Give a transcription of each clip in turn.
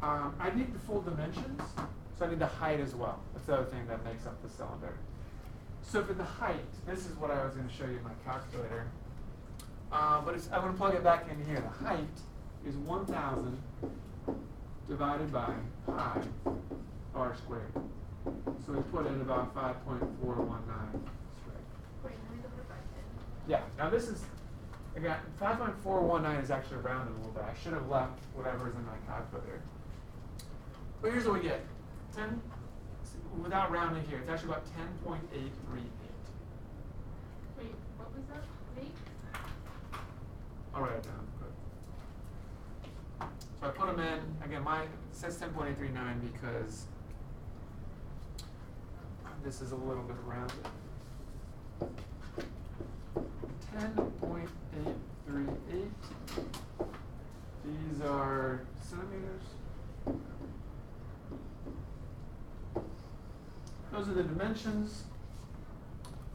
I need the full dimensions, so I need the height as well. That's the other thing that makes up the cylinder. So for the height, this is what I was going to show you in my calculator. But I'm going to plug it back in here. The height is 1,000 divided by pi r squared. So we put in about 5.419 squared. Wait, let me go back in. Yeah, now this is, again, 5.419 is actually rounded a little bit. I should have left whatever's in my calculator. But here's what we get. 10, without rounding here, it's actually about 10.838. Wait, what was that? Eight? I'll write it down. Good. So I put them in. Again, it says 10.839 because this is a little bit rounded. 10.838. These are centimeters. Those are the dimensions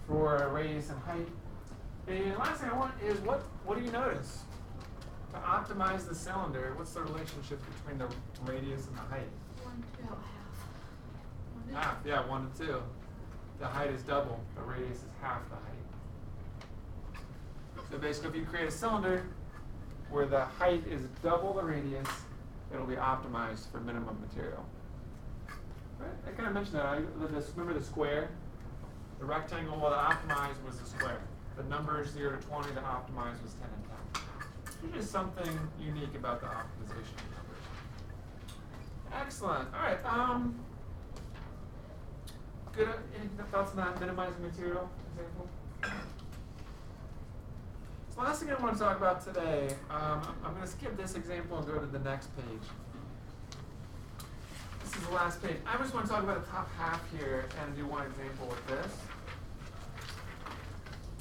for radius and height. And the last thing I want is what do you notice? To optimize the cylinder, what's the relationship between the radius and the height? 1, 2, half. Half, yeah, 1 to 2. The height is double, the radius is half the height. So basically, if you create a cylinder where the height is double the radius, it'll be optimized for minimum material. Right? I kind of mentioned that. Remember the square? The rectangle, well, the optimized was the square. The numbers 0 to 20, the optimized was 10 and 10. There's just something unique about the optimization of numbers. Excellent. All right. Good. Any thoughts on that minimizing material example? So the last thing I want to talk about today, I'm going to skip this example and go to the next page. This is the last page. I just want to talk about the top half here and do one example with this.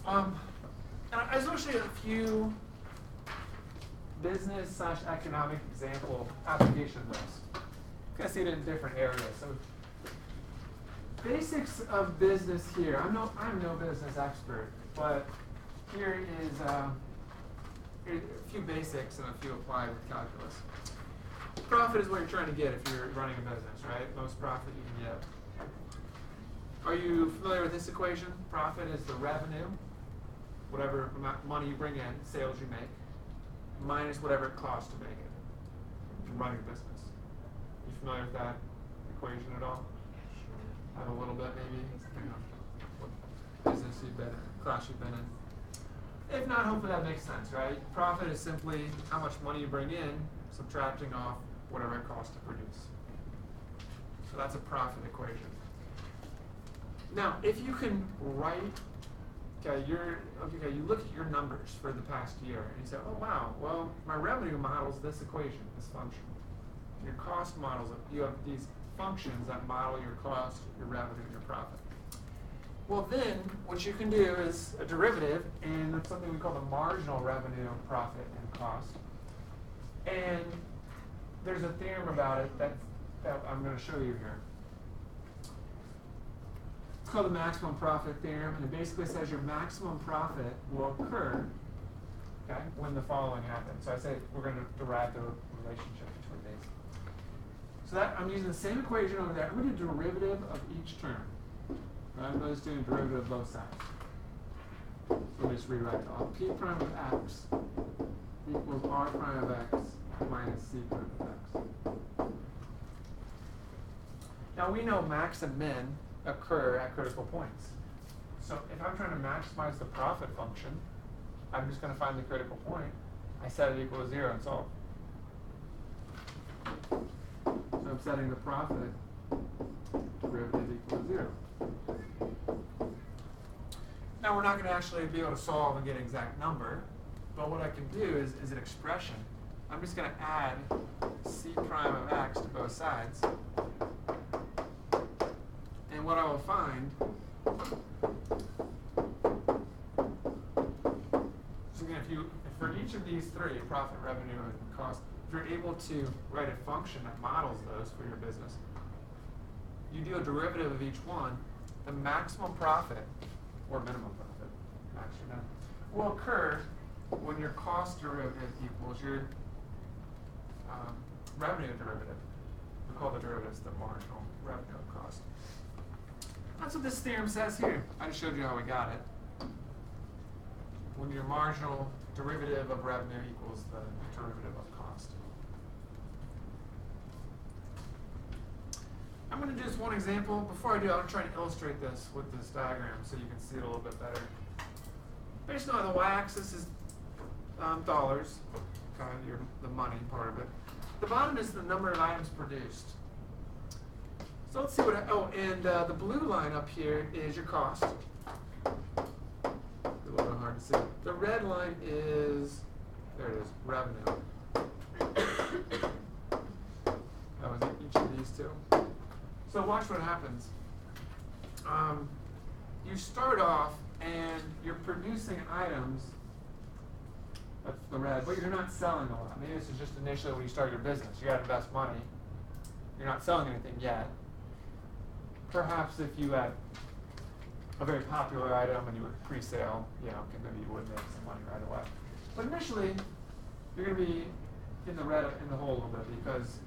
And I just want to show you a few business/economic example application of this. You can see it in different areas. So basics of business here. I'm no business expert, but here is a few basics and a few applied with calculus. Profit is what you're trying to get if you're running a business, right? Most profit you can get. Are you familiar with this equation? Profit is the revenue, whatever amount of money you bring in, sales you make, minus whatever it costs to make it. You're running a business. You familiar with that equation at all? Have a little bit, maybe? Depending on what business you've been in, class you've been in. If not, hopefully that makes sense, right? Profit is simply how much money you bring in, subtracting off whatever it costs to produce. So that's a profit equation. Now, if you can write, you look at your numbers for the past year, and you say, oh wow, well, my revenue models this equation, this function. Your cost models, you have these functions that model your cost, your revenue, and your profit. Well then, what you can do is a derivative, and that's something we call the marginal revenue, profit, and cost. And there's a theorem about it that I'm going to show you here. It's called the maximum profit theorem, and it basically says your maximum profit will occur, okay, when the following happens. So I say we're going to derive the relationship between these. So that I'm using the same equation over there. I'm going to do a derivative of each term. Right? I'm just doing a derivative of both sides. So let me just rewrite it all. P prime of x equals r prime of x minus c prime of x. Now we know max and min occur at critical points. So if I'm trying to maximize the profit function, I'm just going to find the critical point. I set it equal to 0 and solve. So I'm setting the profit derivative equal to 0. Now we're not going to actually be able to solve and get an exact number, but what I can do is an expression. I'm just going to add c prime of x to both sides. And what I will find, so again, for each of these three, profit, revenue, and cost, if you're able to write a function that models those for your business, you do a derivative of each one, the maximum profit, or minimum profit, max or min, will occur when your cost derivative equals your revenue derivative. call the derivatives the marginal revenue and cost. That's what this theorem says here. I just showed you how we got it. When your marginal derivative of revenue equals the derivative of cost. I'm going to do just one example. Before I do, I'm trying to illustrate this with this diagram so you can see it a little bit better. Basically, the y-axis is dollars, kind of the money part of it. The bottom is the number of items produced. So let's see what, the blue line up here is your cost. A little bit hard to see. The red line is, there it is, revenue. That was each of these two. So watch what happens. You start off and you're producing items, that's the red, but you're not selling a lot. Maybe this is just initially when you start your business. You got to invest money. You're not selling anything yet. Perhaps if you had a very popular item and you were pre-sale, maybe you would make some money right away. But initially, you're going to be in the red, in the hole a little bit because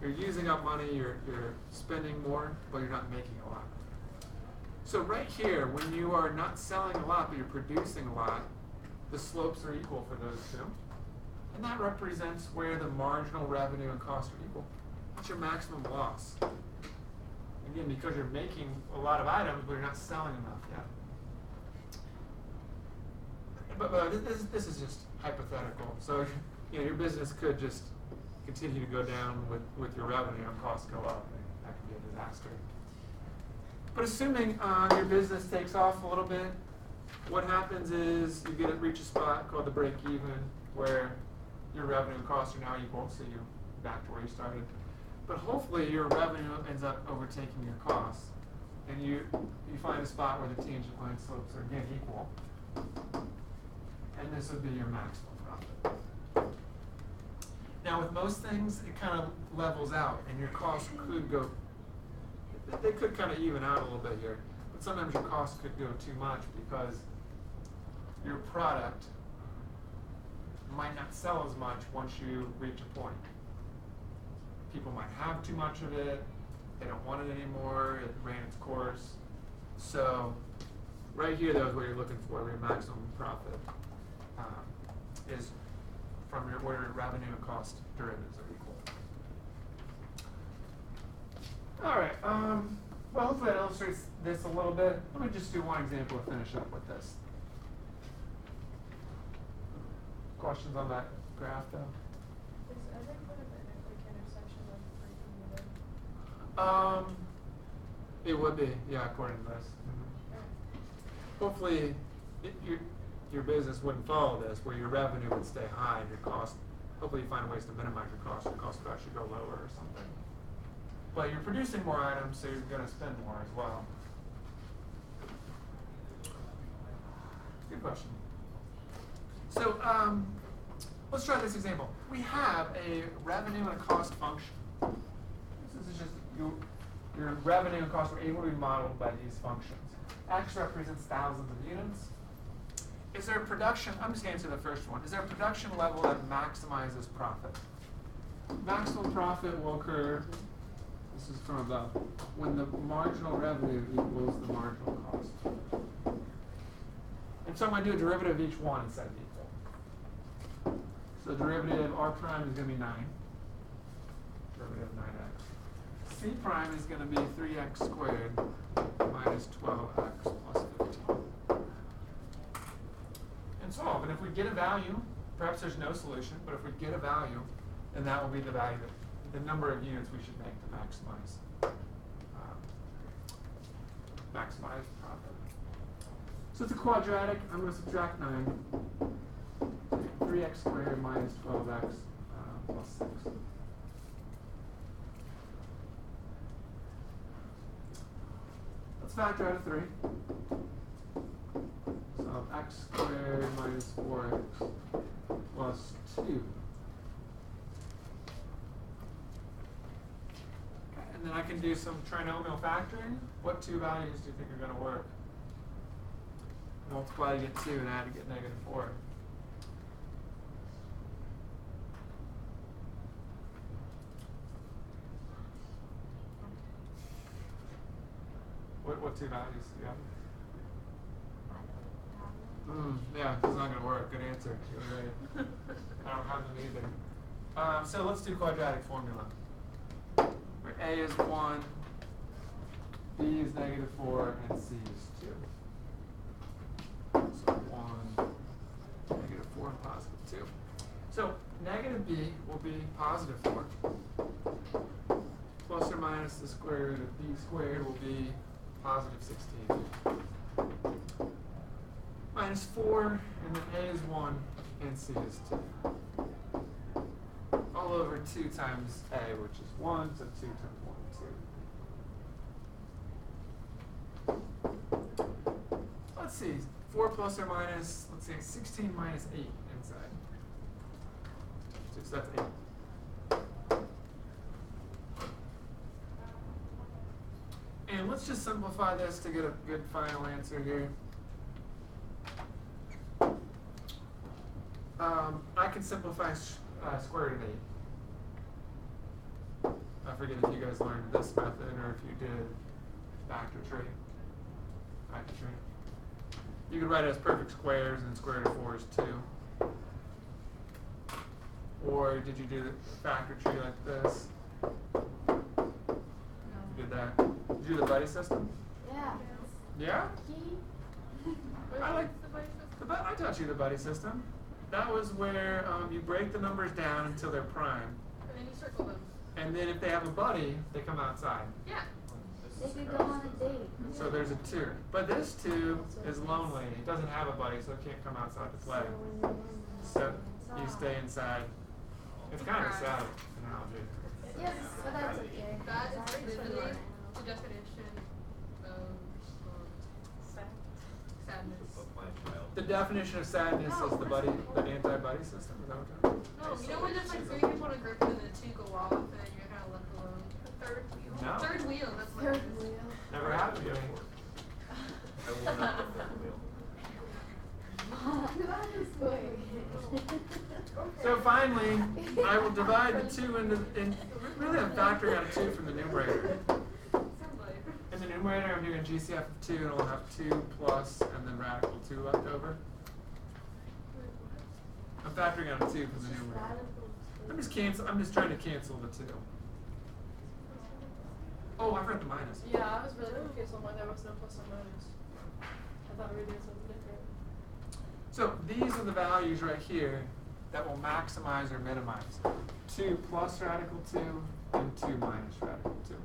you're using up money, you're spending more, but you're not making a lot. So right here, when you are not selling a lot, but you're producing a lot, the slopes are equal for those two. And that represents where the marginal revenue and cost are equal. That's your maximum loss. Again, because you're making a lot of items, but you're not selling enough yet. But this is just hypothetical. So your business could just continue to go down with your revenue and costs go up. That could be a disaster. But assuming your business takes off a little bit, what happens is you reach a spot called the break even, where your revenue and costs are now equal, so you're back to where you started. But hopefully your revenue ends up overtaking your costs, and you find a spot where the tangent line slopes are again equal, and this would be your maximum profit. Now with most things, it kind of levels out, and your costs could go, they could kind of even out a little bit here, but sometimes your costs could go too much because your product might not sell as much once you reach a point. People might have too much of it, they don't want it anymore, it ran its course. So right here, though, is what you're looking for, where your maximum profit is from where your revenue and cost derivatives are equal. All right, well, hopefully that illustrates this a little bit. Let me just do one example to finish up with this. Questions on that graph, though? Is every point of intersection like breaking even? It would be, yeah, according to this. Hopefully, your business wouldn't follow this, where your revenue would stay high and your cost. Hopefully, you find ways to minimize your cost. Your cost would actually go lower or something. But you're producing more items, so you're going to spend more as well. Good question. So let's try this example. We have a revenue and a cost function. This is just your revenue and cost are able to be modeled by these functions. X represents thousands of units. Is there a production, I'm just going to answer the first one. Is there a production level that maximizes profit? Maximum profit will occur, this is from above, when the marginal revenue equals the marginal cost. And so I'm going to do a derivative of each one instead of equal. So the derivative of R prime is going to be 9. Derivative of 9x. C prime is going to be 3x squared minus 12x plus 15. And solve. And if we get a value, perhaps there's no solution, but if we get a value, then that will be the value, the number of units we should make to maximize profit. So it's a quadratic. I'm going to subtract 9. 3x squared minus 12x plus 6. Let's factor out of 3. So x squared minus 4x plus 2. And then I can do some trinomial factoring. What two values do you think are going to work? Multiply to get 2 and add to get negative 4. what two values do you have? I don't have Yeah, this is not gonna work. Good answer. You're right. I don't have them either. So let's do quadratic formula. Where A is 1, B is -4, and C is 2. So 1, -4, and +2. So negative B will be +4. Plus or minus the square root of B squared will be +16. -4, and then A is 1, and C is 2. All over 2 times A, which is 1, so 2 times 1 is 2. Let's see, 4 plus or minus, let's say 16 minus 8 inside. So that's 8. And let's just simplify this to get a good final answer here. I can simplify square root of 8. I forget if you guys learned this method or if you did factor tree. You could write it as perfect squares and square root of 4 is 2. Or did you do the factor tree like this? No. You did that. Did you do the buddy system? Yeah. Yeah? Key. I like I taught you the buddy system. That was where you break the numbers down until they're prime. And then you circle them. And then if they have a buddy, they come outside. Yeah. They could go on a date. So there's a 2. But this 2 is lonely. It doesn't have a buddy, so it can't come outside to play. So you stay inside. It's kind of a sad analogy. Yes, but that's okay. That is That's literally what the definition of sadness. The definition of sadness is the buddy, the anti-buddy system. Is that what you're No, you know when there's like 3 people in a group and then the 2 go off and then you're kind of left alone? The third wheel. No. Third wheel, that's what Third it is. wheel. Never happened to me. That is good. So finally, I will divide the 2 into, really I'm factoring out a 2 from the numerator. Sounds like. In the numerator, I'm doing a GCF of 2, and I'll have 2 plus, and then radical 2 left over. I'm factoring out a 2 from the numerator. I'm just trying to cancel the 2. Oh, I forgot the minus. Yeah, I was really confused on why there was no plus or minus. I thought we were doing something different. So these are the values right here that will maximize or minimize. 2 plus radical 2 and 2 minus radical 2.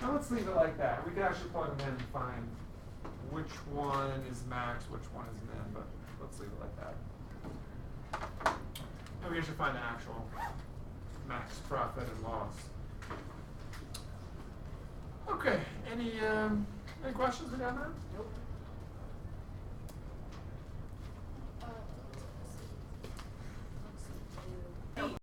Now let's leave it like that. We could actually plug them in and find which one is max, which one is min, but let's leave it like that. And we should find the actual max profit and loss. Okay, any questions we got now? Nope.